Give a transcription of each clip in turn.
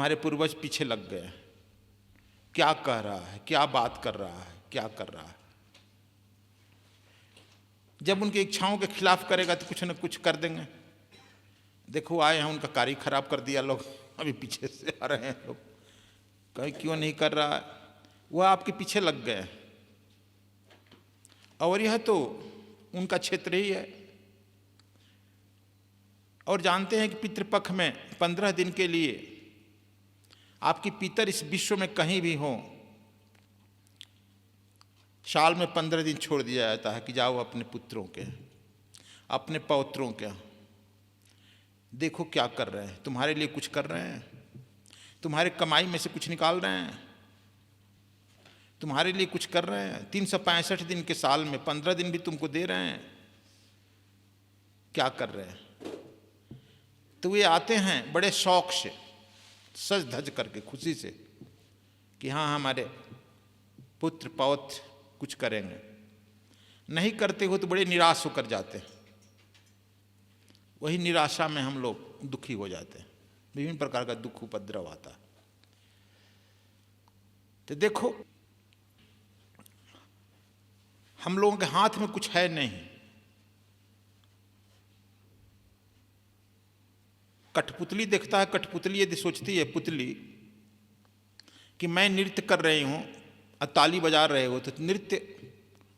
तुम्हारे पूर्वज पीछे लग गए, क्या कह रहा है, क्या बात कर रहा है, क्या कर रहा है। जब उनकी इच्छाओं के खिलाफ करेगा तो कुछ न कुछ कर देंगे। देखो आए हैं, उनका कार्य खराब कर दिया, लोग अभी पीछे से आ रहे हैं, लोग कहीं क्यों नहीं कर रहा है, वह आपके पीछे लग गए। और यह तो उनका क्षेत्र ही है। और जानते हैं कि पितृपक्ष में 15 दिन के लिए आपकी पितर इस विश्व में कहीं भी हो, साल में 15 दिन छोड़ दिया जाता है कि जाओ अपने पुत्रों के, अपने पौत्रों के, देखो क्या कर रहे हैं, तुम्हारे लिए कुछ कर रहे हैं, तुम्हारे कमाई में से कुछ निकाल रहे हैं, तुम्हारे लिए कुछ कर रहे हैं। 365 दिन के साल में 15 दिन भी तुमको दे रहे हैं, क्या कर रहे हैं। तो वे आते हैं बड़े शौक से, सज धज करके, खुशी से कि हाँ हमारे पुत्र पौत्र कुछ करेंगे। नहीं करते हो तो बड़े निराश होकर जाते हैं। वही निराशा में हम लोग दुखी हो जाते हैं, विभिन्न प्रकार का दुख उपद्रव आता है। तो देखो हम लोगों के हाथ में कुछ है नहीं। कठपुतली देखता है, कठपुतली यदि सोचती है पुतली कि मैं नृत्य कर रही हूं और ताली बजा रहे हो, तो नृत्य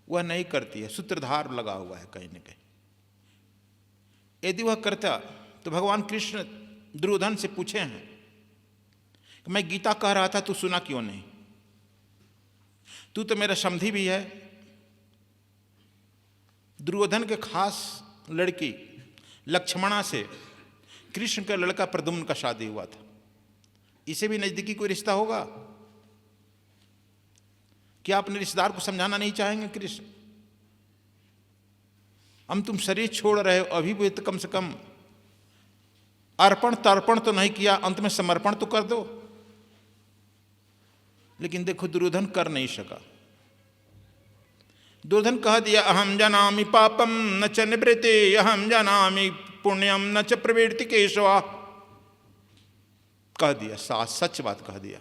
वह नहीं करती है, सूत्रधार लगा हुआ है कहीं न कहीं। यदि वह करता तो भगवान कृष्ण दुर्योधन से पूछे हैं कि मैं गीता कह रहा था, तू सुना क्यों नहीं, तू तो मेरा समधी भी है। दुर्योधन के खास लड़की लक्ष्मणा से कृष्ण का लड़का प्रद्युम्न का शादी हुआ था। इसे भी नजदीकी कोई रिश्ता होगा? क्या अपने रिश्तेदार को समझाना नहीं चाहेंगे कृष्ण? हम तुम शरीर छोड़ रहे हो, अभी भी तो कम से कम अर्पण तर्पण तो नहीं किया, अंत में समर्पण तो कर दो। लेकिन देखो दुर्योधन कर नहीं सका। दुर्योधन कह दिया अहम जानामि पापम न च निवृत्ति, अहम जानामि पुण्यम न च प्रवृत्ति केशवा। कह दिया, सच बात कह दिया।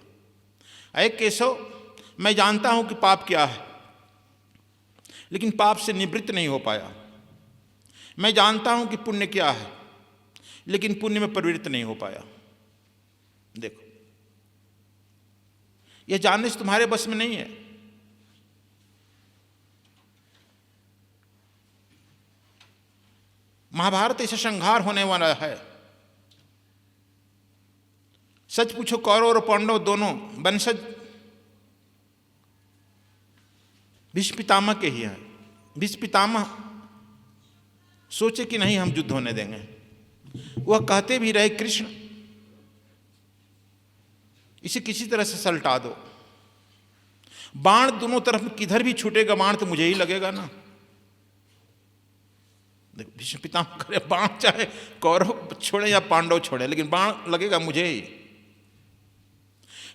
अरे केशव, मैं जानता हूं कि पाप क्या है, लेकिन पाप से निवृत्त नहीं हो पाया। मैं जानता हूं कि पुण्य क्या है, लेकिन पुण्य में प्रवृत्त नहीं हो पाया। देखो यह जानने से तुम्हारे बस में नहीं है। महाभारत ऐसा संहार होने वाला है। सच पूछो कौरव और पांडव दोनों वंशज भीष्म पितामह के ही हैं। भीष्म पितामह सोचे कि नहीं हम युद्ध होने देंगे। वह कहते भी रहे कृष्ण इसे किसी तरह से सलटा दो, बाण दोनों तरफ किधर भी छूटेगा बाण तो मुझे ही लगेगा ना। भीष्म पितामह करे बाण चाहे कौरव छोड़े या पांडव छोड़े, लेकिन बाण लगेगा मुझे ही।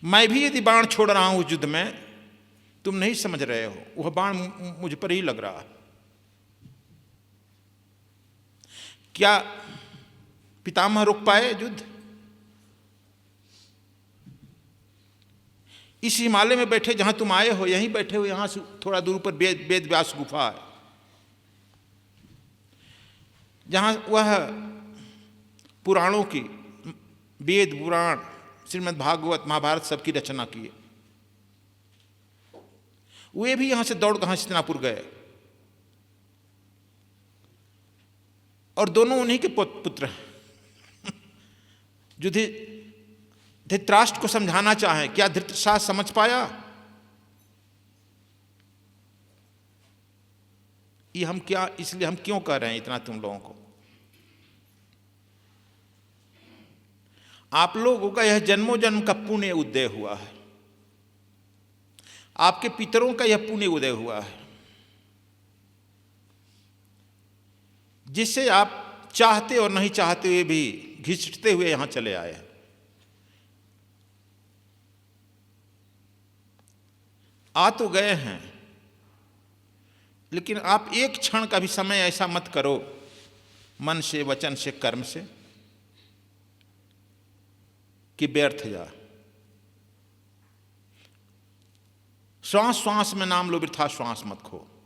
मैं भी यदि बाण छोड़ रहा हूं उस युद्ध में, तुम नहीं समझ रहे हो, वह बाण मुझ पर ही लग रहा है। क्या पितामह रोक पाए युद्ध? इस हिमालय में बैठे जहां तुम आए हो, यहीं बैठे हो, यहां से थोड़ा दूर पर वेद व्यास गुफा है, जहां वह पुराणों की, वेद पुराण श्रीमद् भागवत महाभारत सबकी रचना की। वे भी यहां से दौड़ कर हस्तिनापुर गए, और दोनों उन्हीं के पुत्र हैं। जो धृतराष्ट्र को समझाना चाहे, क्या धृतराष्ट्र समझ पाया? ये हम क्या, इसलिए हम क्यों कह रहे हैं इतना तुम लोगों को? आप लोगों का यह जन्मों जन्म का पुण्य उदय हुआ है, आपके पितरों का यह पुण्य उदय हुआ है, जिससे आप चाहते और नहीं चाहते हुए भी घिसटते हुए यहां चले आए। आ तो गए हैं, लेकिन आप एक क्षण का भी समय ऐसा मत करो मन से, वचन से, कर्म से कि व्यर्थ जा। श्वास श्वास में नाम लो, वृथा श्वास मत खो।